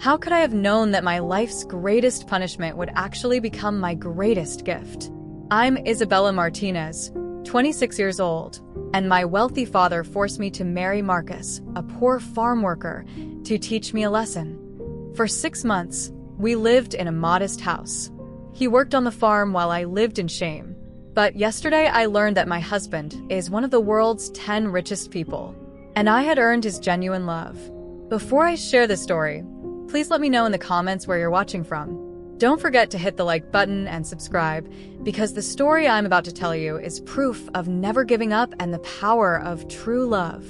How could I have known that my life's greatest punishment would actually become my greatest gift? I'm Isabella Martinez, 26 years old, and my wealthy father forced me to marry Marcus, a poor farm worker, to teach me a lesson. For 6 months, we lived in a modest house. He worked on the farm while I lived in shame. But yesterday I learned that my husband is one of the world's 10 richest people, and I had earned his genuine love. Before I share this story, please let me know in the comments where you're watching from. Don't forget to hit the like button and subscribe, because the story I'm about to tell you is proof of never giving up and the power of true love.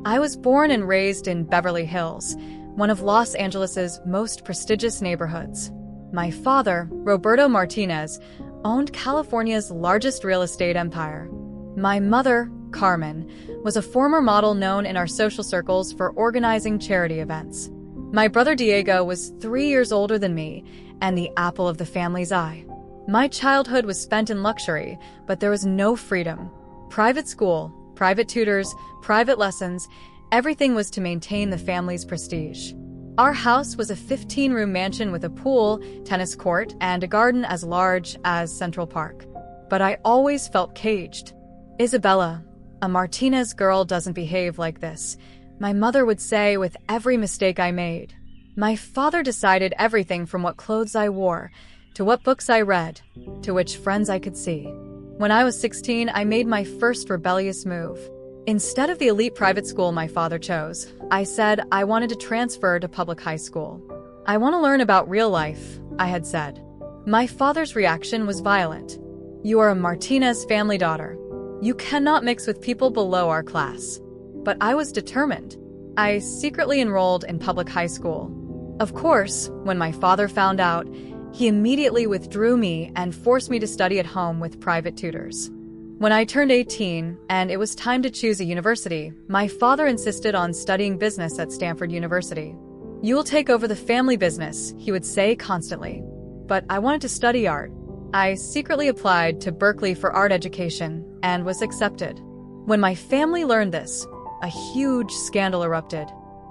I was born and raised in Beverly Hills, one of Los Angeles's most prestigious neighborhoods. My father, Roberto Martinez, owned California's largest real estate empire. My mother, Carmen, was a former model known in our social circles for organizing charity events. My brother Diego was 3 years older than me and the apple of the family's eye. My childhood was spent in luxury, but there was no freedom. Private school, private tutors, private lessons, everything was to maintain the family's prestige. Our house was a 15-room mansion with a pool, tennis court, and a garden as large as Central Park. But I always felt caged. Isabella, a Martinez girl doesn't behave like this, my mother would say with every mistake I made. My father decided everything from what clothes I wore, to what books I read, to which friends I could see. When I was 16, I made my first rebellious move. Instead of the elite private school my father chose, I said I wanted to transfer to public high school. I want to learn about real life, I had said. My father's reaction was violent. You are a Martinez family daughter. You cannot mix with people below our class. But I was determined. I secretly enrolled in public high school. Of course, when my father found out, he immediately withdrew me and forced me to study at home with private tutors. When I turned 18 and it was time to choose a university, my father insisted on studying business at Stanford University. You will take over the family business, he would say constantly. But I wanted to study art. I secretly applied to Berkeley for art education and was accepted. When my family learned this, a huge scandal erupted.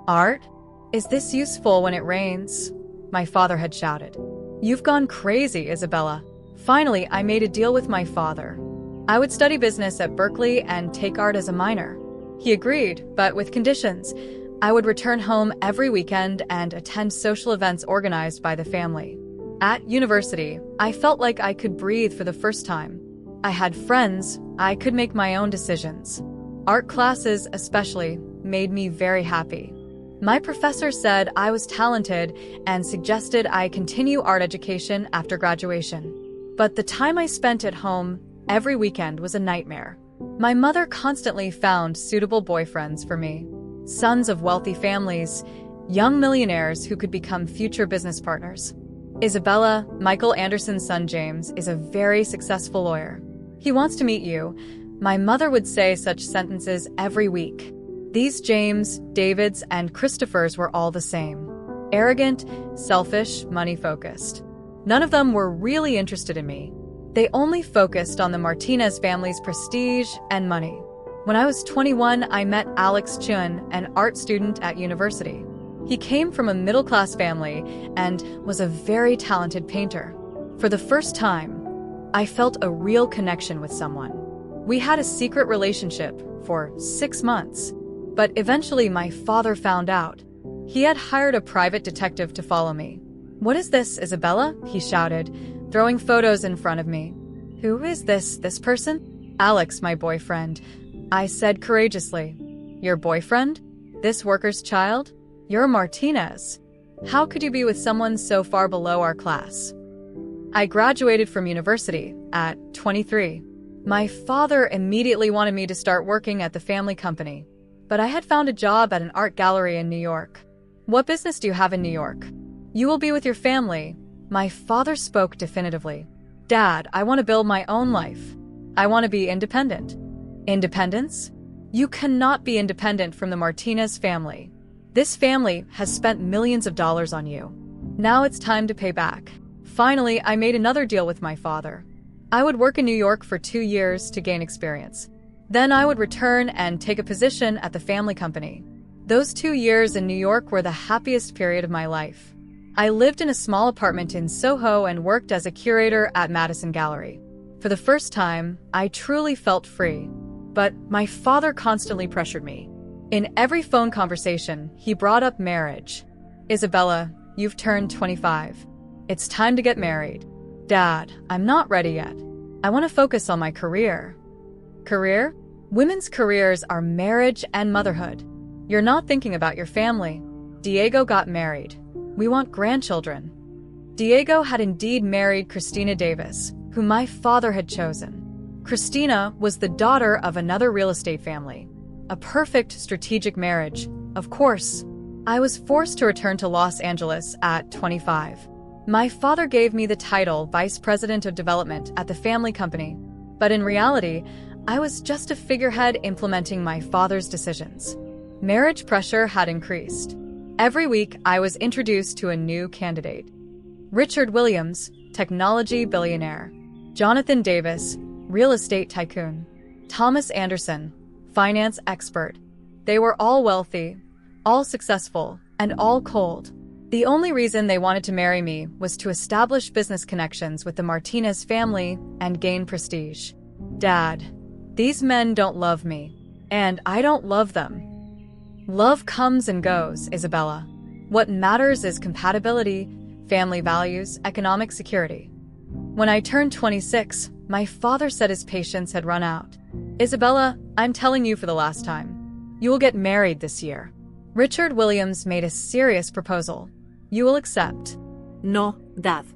Art? Is this useful when it rains? My father had shouted. You've gone crazy, Isabella. Finally, I made a deal with my father. I would study business at Berkeley and take art as a minor. He agreed, but with conditions. I would return home every weekend and attend social events organized by the family. At university, I felt like I could breathe for the first time. I had friends, I could make my own decisions. Art classes, especially, made me very happy. My professor said I was talented and suggested I continue art education after graduation. But the time I spent at home every weekend was a nightmare. My mother constantly found suitable boyfriends for me. Sons of wealthy families, young millionaires who could become future business partners. Isabella, Michael Anderson's son James, is a very successful lawyer. He wants to meet you. My mother would say such sentences every week. These James, Davids, and Christophers were all the same. Arrogant, selfish, money-focused. None of them were really interested in me. They only focused on the Martinez family's prestige and money. When I was 21, I met Alex Chun, an art student at university. He came from a middle-class family and was a very talented painter. For the first time, I felt a real connection with someone. We had a secret relationship for 6 months, but eventually my father found out. He had hired a private detective to follow me. What is this, Isabella? He shouted, throwing photos in front of me. Who is this person? Alex, my boyfriend, I said courageously. Your boyfriend? This worker's child? You're Martinez. How could you be with someone so far below our class? I graduated from university at 23. My father immediately wanted me to start working at the family company, but I had found a job at an art gallery in New York. What business do you have in New York? You will be with your family. My father spoke definitively. Dad, I want to build my own life. I want to be independent. Independence? You cannot be independent from the Martinez family. This family has spent millions of dollars on you. Now it's time to pay back. Finally, I made another deal with my father. I would work in New York for 2 years to gain experience. Then I would return and take a position at the family company. Those 2 years in New York were the happiest period of my life. I lived in a small apartment in Soho and worked as a curator at Madison Gallery. For the first time, I truly felt free. But my father constantly pressured me. In every phone conversation, he brought up marriage. Isabella, you've turned 25. It's time to get married. Dad, I'm not ready yet. I want to focus on my career. Career? Women's careers are marriage and motherhood. You're not thinking about your family. Diego got married. We want grandchildren. Diego had indeed married Christina Davis, whom my father had chosen. Christina was the daughter of another real estate family. A perfect strategic marriage, of course. I was forced to return to Los Angeles at 25. My father gave me the title Vice President of Development at the family company, but in reality, I was just a figurehead implementing my father's decisions. Marriage pressure had increased. Every week, I was introduced to a new candidate. Richard Williams, technology billionaire. Jonathan Davis, real estate tycoon. Thomas Anderson, finance expert. They were all wealthy, all successful, and all cold. The only reason they wanted to marry me was to establish business connections with the Martinez family and gain prestige. Dad, these men don't love me, and I don't love them. Love comes and goes, Isabella. What matters is compatibility, family values, economic security. When I turned 26, my father said his patience had run out. Isabella, I'm telling you for the last time. You will get married this year. Richard Williams made a serious proposal. You will accept. No, Dad.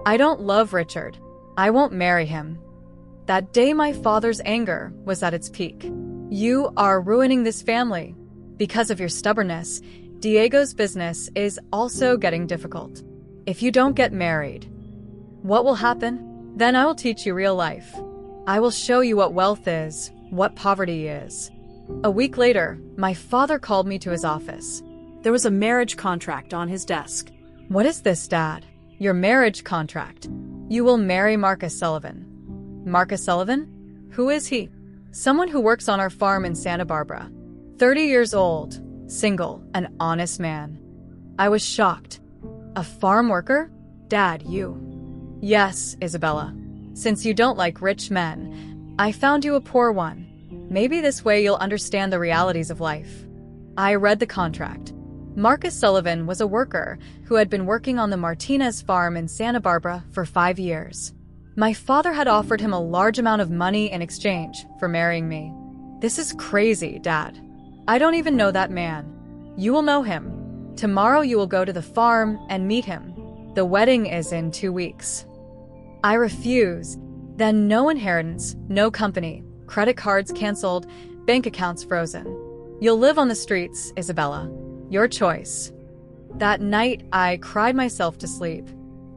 I don't love Richard. I won't marry him. That day my father's anger was at its peak. You are ruining this family. Because of your stubbornness, Diego's business is also getting difficult. If you don't get married, what will happen? Then I will teach you real life. I will show you what wealth is, what poverty is. A week later, my father called me to his office. There was a marriage contract on his desk. What is this, Dad? Your marriage contract. You will marry Marcus Sullivan. Marcus Sullivan? Who is he? Someone who works on our farm in Santa Barbara. 30 years old, single, an honest man. I was shocked. A farm worker? Dad, you. Yes, Isabella. Since you don't like rich men, I found you a poor one. Maybe this way you'll understand the realities of life. I read the contract. Marcus Sullivan was a worker who had been working on the Martinez farm in Santa Barbara for 5 years. My father had offered him a large amount of money in exchange for marrying me. This is crazy, Dad. I don't even know that man. You will know him. Tomorrow you will go to the farm and meet him. The wedding is in 2 weeks. I refuse. Then no inheritance, no company, credit cards canceled, bank accounts frozen. You'll live on the streets, Isabella. Your choice. That night, I cried myself to sleep.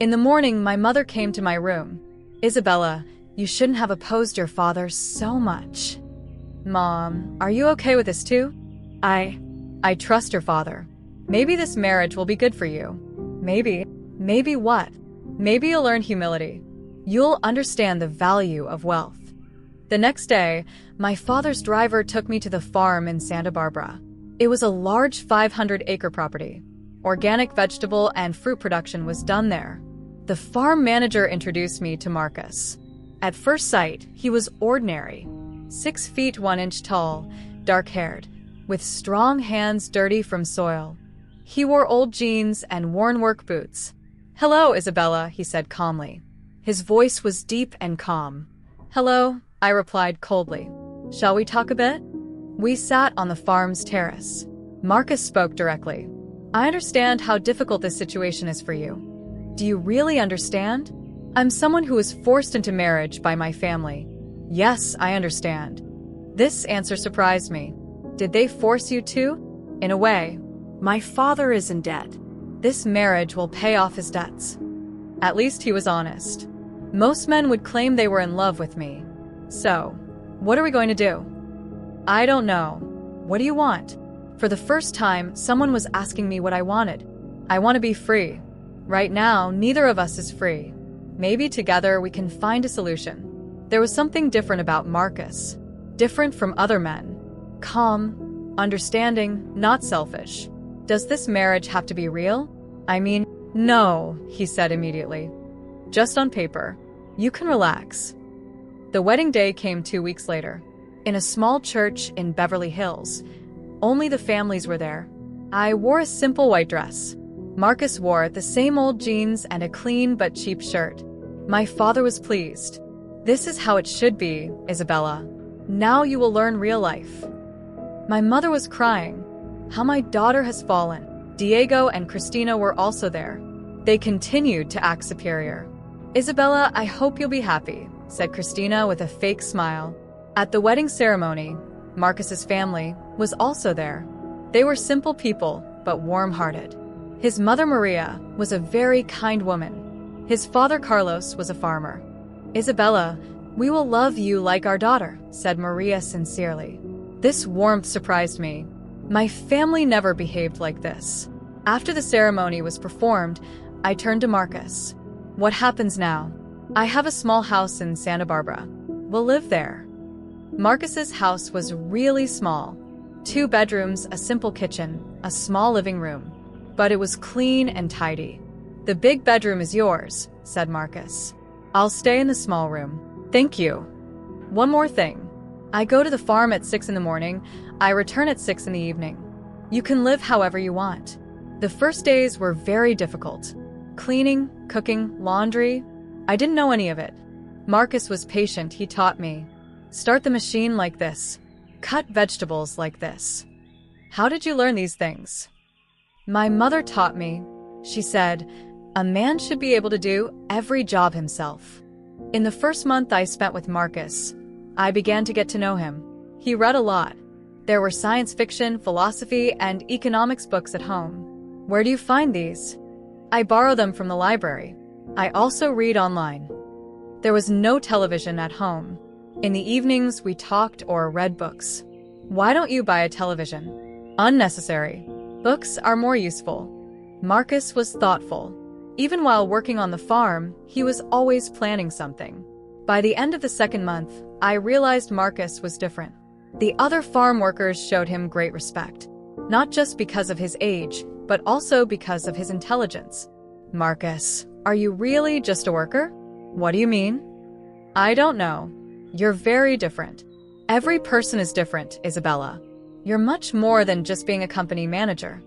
In the morning, my mother came to my room. Isabella, you shouldn't have opposed your father so much. Mom, are you okay with this too? I trust your father. Maybe this marriage will be good for you. Maybe. Maybe what? Maybe you'll learn humility. You'll understand the value of wealth. The next day, my father's driver took me to the farm in Santa Barbara. It was a large 500-acre property. Organic vegetable and fruit production was done there. The farm manager introduced me to Marcus. At first sight, he was ordinary. 6 feet 1 inch tall, dark-haired, with strong hands dirty from soil. He wore old jeans and worn work boots. "Hello, Isabella," he said calmly. His voice was deep and calm. "Hello," I replied coldly. "Shall we talk a bit?" We sat on the farm's terrace. Marcus spoke directly. "I understand how difficult this situation is for you. Do you really understand? I'm someone who was forced into marriage by my family. Yes, I understand." This answer surprised me. Did they force you to? In a way. My father is in debt. This marriage will pay off his debts. At least he was honest. Most men would claim they were in love with me. So, what are we going to do? I don't know. What do you want? For the first time, someone was asking me what I wanted. I want to be free. Right now, neither of us is free. Maybe together we can find a solution. There was something different about Marcus. Different from other men. Calm, understanding, not selfish. Does this marriage have to be real? I mean, No, he said immediately. Just on paper. You can relax. The wedding day came 2 weeks later, in a small church in Beverly Hills. Only the families were there. I wore a simple white dress. Marcus wore the same old jeans and a clean but cheap shirt. My father was pleased. This is how it should be, Isabella. Now you will learn real life. My mother was crying. How my daughter has fallen. Diego and Christina were also there. They continued to act superior. Isabella, I hope you'll be happy, said Christina with a fake smile. At the wedding ceremony, Marcus's family was also there. They were simple people, but warm-hearted. His mother Maria was a very kind woman. His father Carlos was a farmer. Isabella, we will love you like our daughter, said Maria sincerely. This warmth surprised me. My family never behaved like this. After the ceremony was performed, I turned to Marcus. What happens now? I have a small house in Santa Barbara. We'll live there. Marcus's house was really small. 2 bedrooms, a simple kitchen, a small living room. But it was clean and tidy. The big bedroom is yours, said Marcus. I'll stay in the small room. Thank you. One more thing. I go to the farm at 6 in the morning. I return at 6 in the evening. You can live however you want. The first days were very difficult. Cleaning, cooking, laundry. I didn't know any of it. Marcus was patient. He taught me. Start the machine like this. Cut vegetables like this. How did you learn these things? My mother taught me. She said, a man should be able to do every job himself. In the first month I spent with Marcus, I began to get to know him. He read a lot. There were science fiction, philosophy, and economics books at home. Where do you find these? I borrow them from the library. I also read online. There was no television at home. In the evenings, we talked or read books. Why don't you buy a television? Unnecessary. Books are more useful. Marcus was thoughtful. Even while working on the farm, he was always planning something. By the end of the second month, I realized Marcus was different. The other farm workers showed him great respect, not just because of his age, but also because of his intelligence. Marcus, are you really just a worker? What do you mean? I don't know. You're very different. Every person is different, Isabella. You're much more than just being a company manager.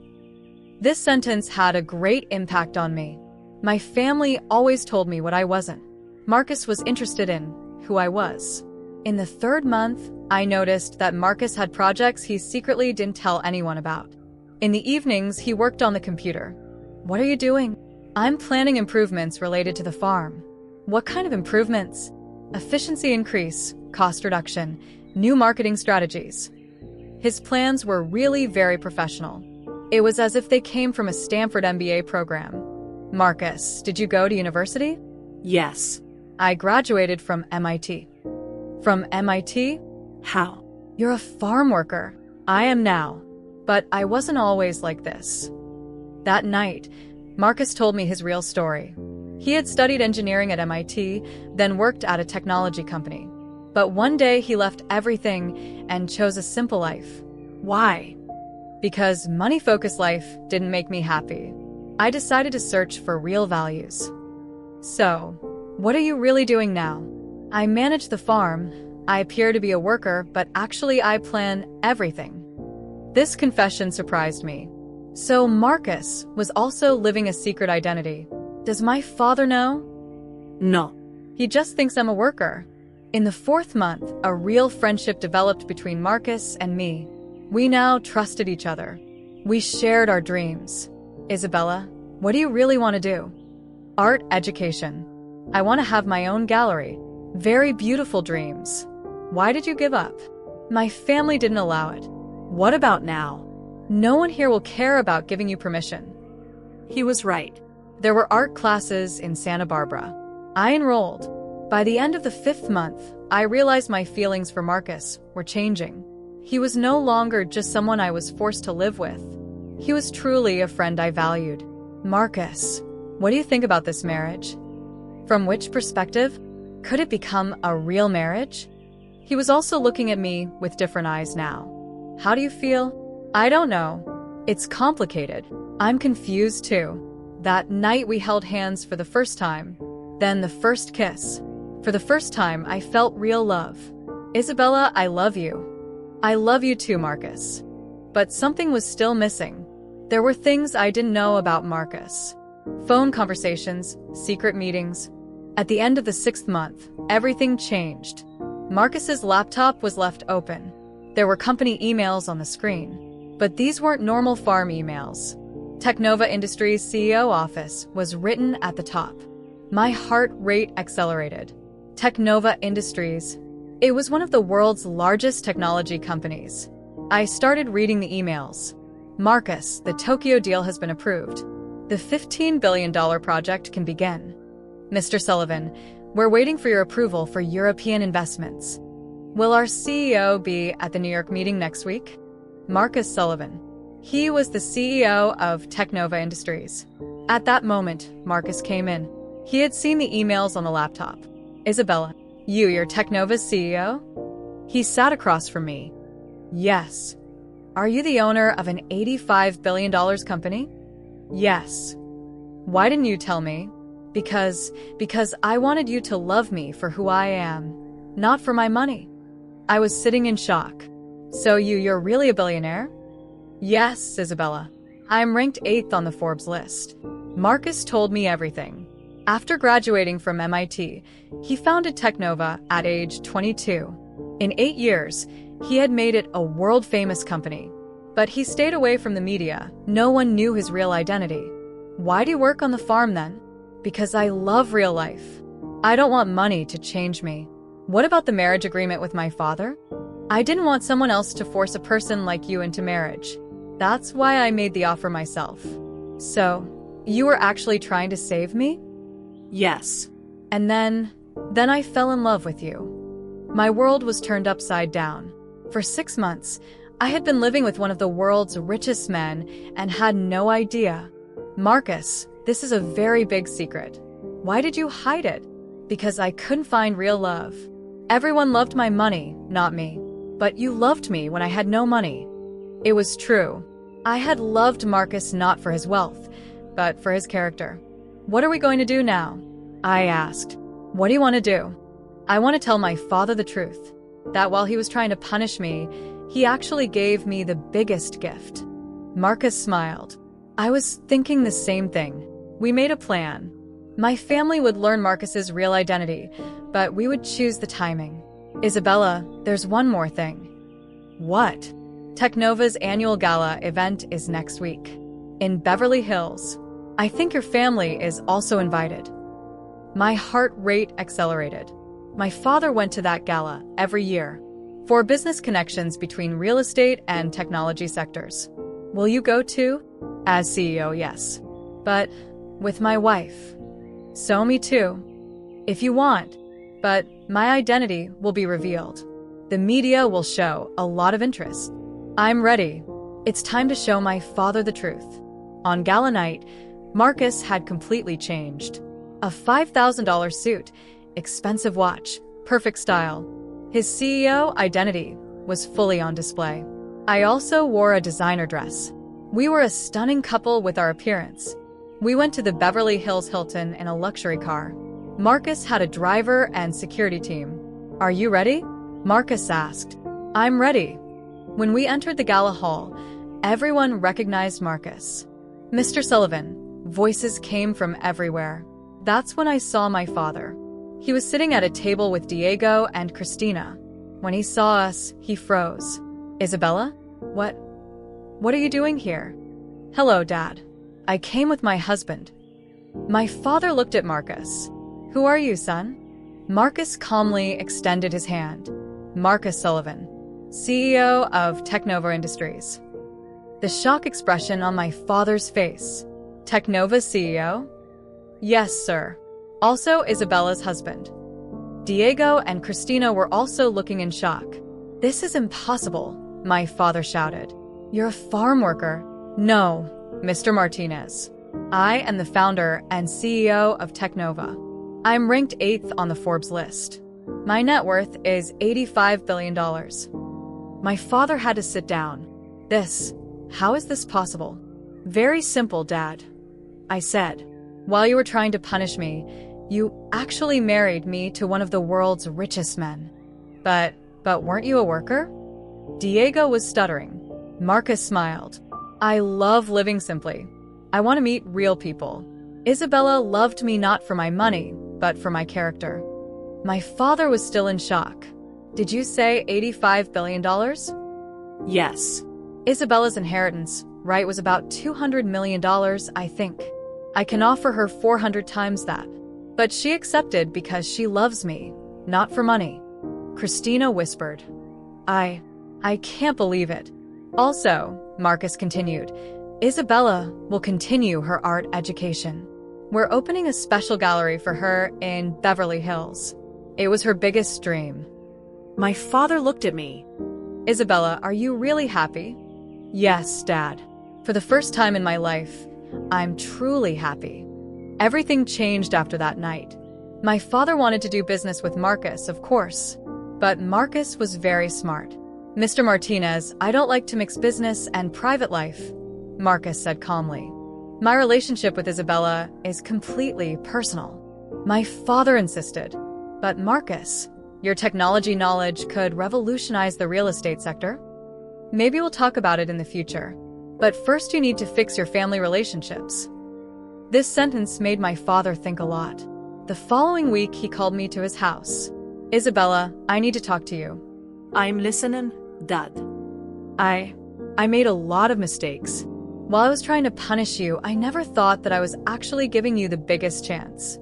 This sentence had a great impact on me. My family always told me what I wasn't. Marcus was interested in who I was. In the third month, I noticed that Marcus had projects he secretly didn't tell anyone about. In the evenings, he worked on the computer. What are you doing? I'm planning improvements related to the farm. What kind of improvements? Efficiency increase, cost reduction, new marketing strategies. His plans were really very professional. It was as if they came from a Stanford MBA program. Marcus, did you go to university? Yes. I graduated from MIT. From MIT? How? You're a farm worker. I am now. But I wasn't always like this. That night, Marcus told me his real story. He had studied engineering at MIT, then worked at a technology company. But one day he left everything and chose a simple life. Why? Because money-focused life didn't make me happy. I decided to search for real values. So, what are you really doing now? I manage the farm. I appear to be a worker, but actually I plan everything. This confession surprised me. So Marcus was also living a secret identity. Does my father know? No. He just thinks I'm a worker. In the 4th month, a real friendship developed between Marcus and me. We now trusted each other. We shared our dreams. Isabella, what do you really want to do? Art education. I want to have my own gallery. Very beautiful dreams. Why did you give up? My family didn't allow it. What about now? No one here will care about giving you permission. He was right. There were art classes in Santa Barbara. I enrolled. By the end of the 5th month, I realized my feelings for Marcus were changing. He was no longer just someone I was forced to live with. He was truly a friend I valued. Marcus, what do you think about this marriage? From which perspective? Could it become a real marriage? He was also looking at me with different eyes now. How do you feel? I don't know. It's complicated. I'm confused too. That night we held hands for the first time, then the first kiss. For the first time, I felt real love. Isabella, I love you. I love you too, Marcus. But something was still missing. There were things I didn't know about Marcus. Phone conversations, secret meetings. At the end of the 6th month, everything changed. Marcus's laptop was left open. There were company emails on the screen. But these weren't normal farm emails. TechNova Industries' CEO office was written at the top. My heart rate accelerated. TechNova Industries. It was one of the world's largest technology companies. I started reading the emails. Marcus, the Tokyo deal has been approved. The $15 billion project can begin. Mr. Sullivan, we're waiting for your approval for European investments. Will our CEO be at the New York meeting next week? Marcus Sullivan. He was the CEO of TechNova Industries. At that moment, Marcus came in. He had seen the emails on the laptop. Isabella, you're TechNova's CEO? He sat across from me. Yes. Are you the owner of an $85 billion company? Yes. Why didn't you tell me? Because I wanted you to love me for who I am, not for my money. I was sitting in shock. So you're really a billionaire? Yes, Isabella. I'm ranked 8th on the Forbes list. Marcus told me everything. After graduating from MIT, he founded TechNova at age 22. In 8 years, he had made it a world-famous company. But he stayed away from the media. No one knew his real identity. Why do you work on the farm then? Because I love real life. I don't want money to change me. What about the marriage agreement with my father? I didn't want someone else to force a person like you into marriage. That's why I made the offer myself. So, you were actually trying to save me? Yes. And then I fell in love with you. My world was turned upside down. For 6 months, I had been living with one of the world's richest men and had no idea. Marcus, this is a very big secret. Why did you hide it? Because I couldn't find real love. Everyone loved my money, not me. But you loved me when I had no money. It was true. I had loved Marcus not for his wealth, but for his character. What are we going to do now? I asked. What do you want to do? I want to tell my father the truth. That while he was trying to punish me, he actually gave me the biggest gift. Marcus smiled. I was thinking the same thing. We made a plan. My family would learn Marcus's real identity, but we would choose the timing. Isabella, there's one more thing. What? TechNova's annual gala event is next week. In Beverly Hills. I think your family is also invited. My heart rate accelerated. My father went to that gala every year for business connections between real estate and technology sectors. Will you go too? As CEO, yes. But with my wife. So me too. If you want. But my identity will be revealed. The media will show a lot of interest. I'm ready. It's time to show my father the truth. On gala night, Marcus had completely changed. A $5,000 suit, expensive watch, perfect style. His CEO identity was fully on display. I also wore a designer dress. We were a stunning couple with our appearance. We went to the Beverly Hills Hilton in a luxury car. Marcus had a driver and security team. Are you ready? Marcus asked. I'm ready. When we entered the gala hall, everyone recognized Marcus. Mr. Sullivan, voices came from everywhere. That's when I saw my father. He was sitting at a table with Diego and Christina. When he saw us, he froze. Isabella? What are you doing here? Hello, Dad. I came with my husband. My father looked at Marcus. Who are you, son? Marcus calmly extended his hand. Marcus Sullivan, CEO of TechNova Industries. The shock expression on my father's face. TechNova's CEO? Yes, sir. Also Isabella's husband. Diego and Christina were also looking in shock. This is impossible, my father shouted. You're a farm worker. No, Mr. Martinez. I am the founder and CEO of TechNova. I'm ranked 8th on the Forbes list. My net worth is $85 billion. My father had to sit down. How is this possible? Very simple, Dad. I said. While you were trying to punish me, you actually married me to one of the world's richest men. But weren't you a worker? Diego was stuttering. Marcus smiled. I love living simply. I want to meet real people. Isabella loved me not for my money, but for my character. My father was still in shock. Did you say $85 billion? Yes. Isabella's inheritance, right, was about $200 million, I think. I can offer her 400 times that. But she accepted because she loves me, not for money. Christina whispered. I can't believe it. Also, Marcus continued, Isabella will continue her art education. We're opening a special gallery for her in Beverly Hills. It was her biggest dream. My father looked at me. Isabella, are you really happy? Yes, Dad. For the first time in my life, I'm truly happy. Everything changed after that night. My father wanted to do business with Marcus, of course. But Marcus was very smart. Mr. Martinez, I don't like to mix business and private life, Marcus said calmly. My relationship with Isabella is completely personal. My father insisted. But Marcus, your technology knowledge could revolutionize the real estate sector. Maybe we'll talk about it in the future. But first you need to fix your family relationships. This sentence made my father think a lot. The following week, he called me to his house. Isabella, I need to talk to you. I'm listening, Dad. I made a lot of mistakes. While I was trying to punish you, I never thought that I was actually giving you the biggest chance.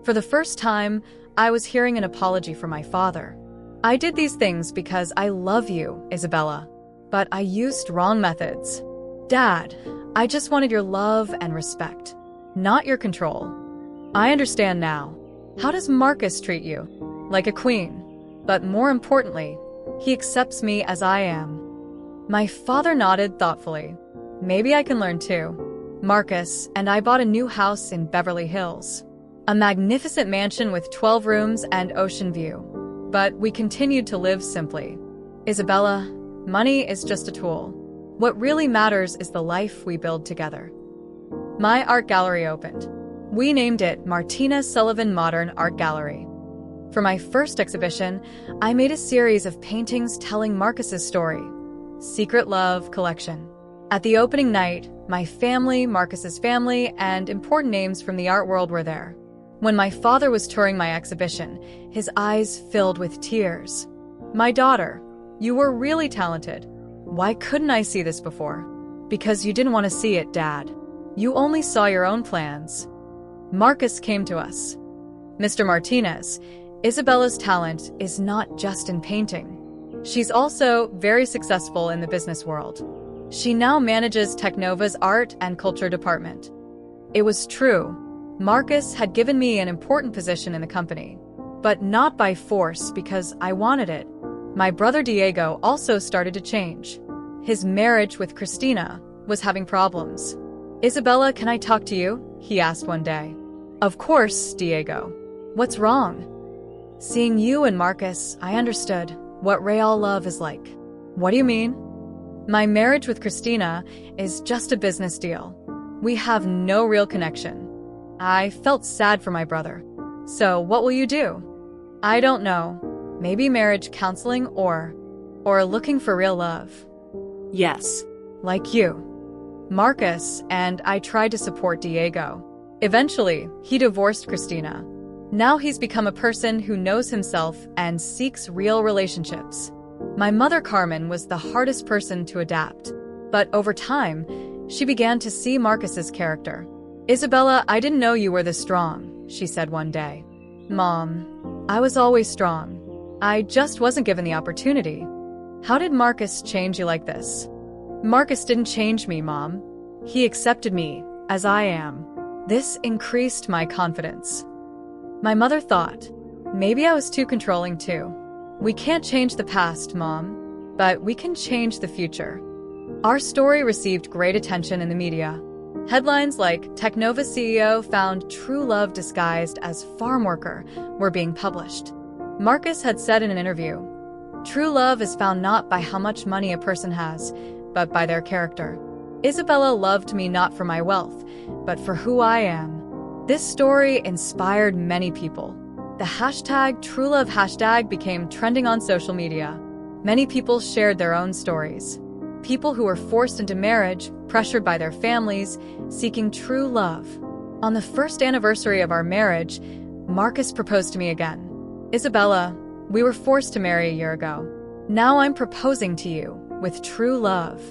For the first time, I was hearing an apology from my father. I did these things because I love you, Isabella, but I used wrong methods. Dad, I just wanted your love and respect, not your control. I understand now. How does Marcus treat you? Like a queen. But more importantly, he accepts me as I am. My father nodded thoughtfully. Maybe I can learn too. Marcus and I bought a new house in Beverly Hills. A magnificent mansion with 12 rooms and ocean view. But we continued to live simply. Isabella, money is just a tool. What really matters is the life we build together. My art gallery opened. We named it Martinez Sullivan Modern Art Gallery. For my first exhibition, I made a series of paintings telling Marcus's story, Secret Love Collection. At the opening night, my family, Marcus's family, and important names from the art world were there. When my father was touring my exhibition, his eyes filled with tears. My daughter, you were really talented. Why couldn't I see this before? Because you didn't want to see it, Dad. You only saw your own plans. Marcus came to us. Mr. Martinez, Isabella's talent is not just in painting. She's also very successful in the business world. She now manages TechNova's art and culture department. It was true. Marcus had given me an important position in the company, but not by force because I wanted it. My brother Diego also started to change. His marriage with Christina was having problems. Isabella, can I talk to you? He asked one day. Of course, Diego. What's wrong? Seeing you and Marcus, I understood what real love is like. What do you mean? My marriage with Christina is just a business deal. We have no real connection. I felt sad for my brother. So what will you do? I don't know. Maybe marriage counseling or looking for real love. Yes. Like you. Marcus and I tried to support Diego. Eventually, he divorced Christina. Now he's become a person who knows himself and seeks real relationships. My mother Carmen was the hardest person to adapt. But over time, she began to see Marcus's character. Isabella, I didn't know you were this strong, she said one day. Mom, I was always strong. I just wasn't given the opportunity. How did Marcus change you like this? Marcus didn't change me, Mom. He accepted me as I am. This increased my confidence. My mother thought, maybe I was too controlling too. We can't change the past, Mom, but we can change the future. Our story received great attention in the media. Headlines like TechNova CEO found true love disguised as farm worker were being published. Marcus had said in an interview, true love is found not by how much money a person has, but by their character. Isabella loved me not for my wealth, but for who I am. This story inspired many people. The hashtag #TrueLove hashtag became trending on social media. Many people shared their own stories. People who were forced into marriage, pressured by their families, seeking true love. On the first anniversary of our marriage, Marcus proposed to me again. Isabella, we were forced to marry a year ago. Now I'm proposing to you with true love.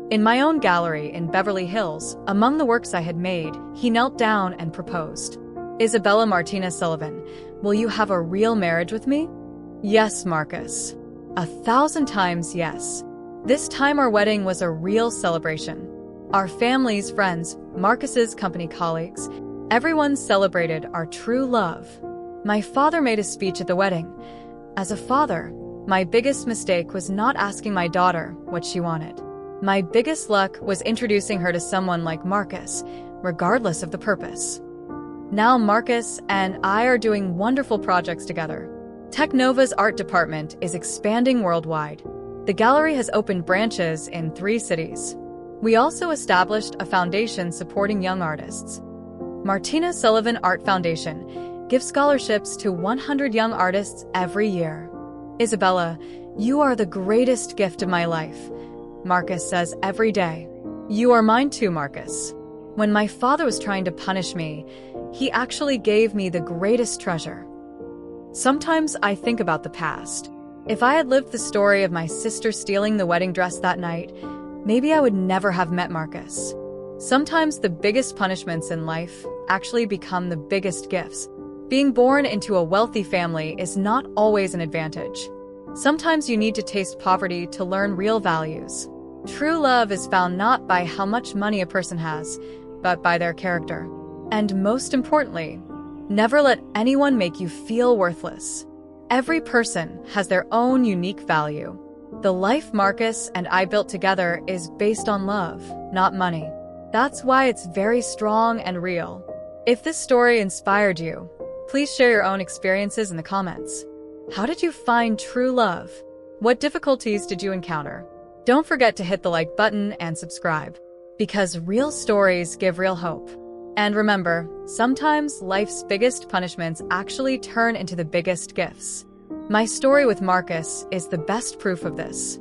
In my own gallery in Beverly Hills, among the works I had made, he knelt down and proposed. Isabella Martinez Sullivan, will you have a real marriage with me? Yes, Marcus. 1,000 times yes. This time our wedding was a real celebration. Our families, friends, Marcus's company colleagues, everyone celebrated our true love. My father made a speech at the wedding. As a father, my biggest mistake was not asking my daughter what she wanted. My biggest luck was introducing her to someone like Marcus, regardless of the purpose. Now Marcus and I are doing wonderful projects together. TechNova's art department is expanding worldwide. The gallery has opened branches in 3 cities. We also established a foundation supporting young artists. Martinez Sullivan Art Foundation gives scholarships to 100 young artists every year. Isabella, you are the greatest gift of my life, Marcus says every day. You are mine too, Marcus. When my father was trying to punish me, he actually gave me the greatest treasure. Sometimes I think about the past. If I had lived the story of my sister stealing the wedding dress that night, maybe I would never have met Marcus. Sometimes the biggest punishments in life actually become the biggest gifts. Being born into a wealthy family is not always an advantage. Sometimes you need to taste poverty to learn real values. True love is found not by how much money a person has, but by their character. And most importantly, never let anyone make you feel worthless. Every person has their own unique value. The life Marcus and I built together is based on love, not money. That's why it's very strong and real. If this story inspired you, please share your own experiences in the comments. How did you find true love? What difficulties did you encounter? Don't forget to hit the like button and subscribe, because real stories give real hope. And remember, sometimes life's biggest punishments actually turn into the biggest gifts. My story with Marcus is the best proof of this.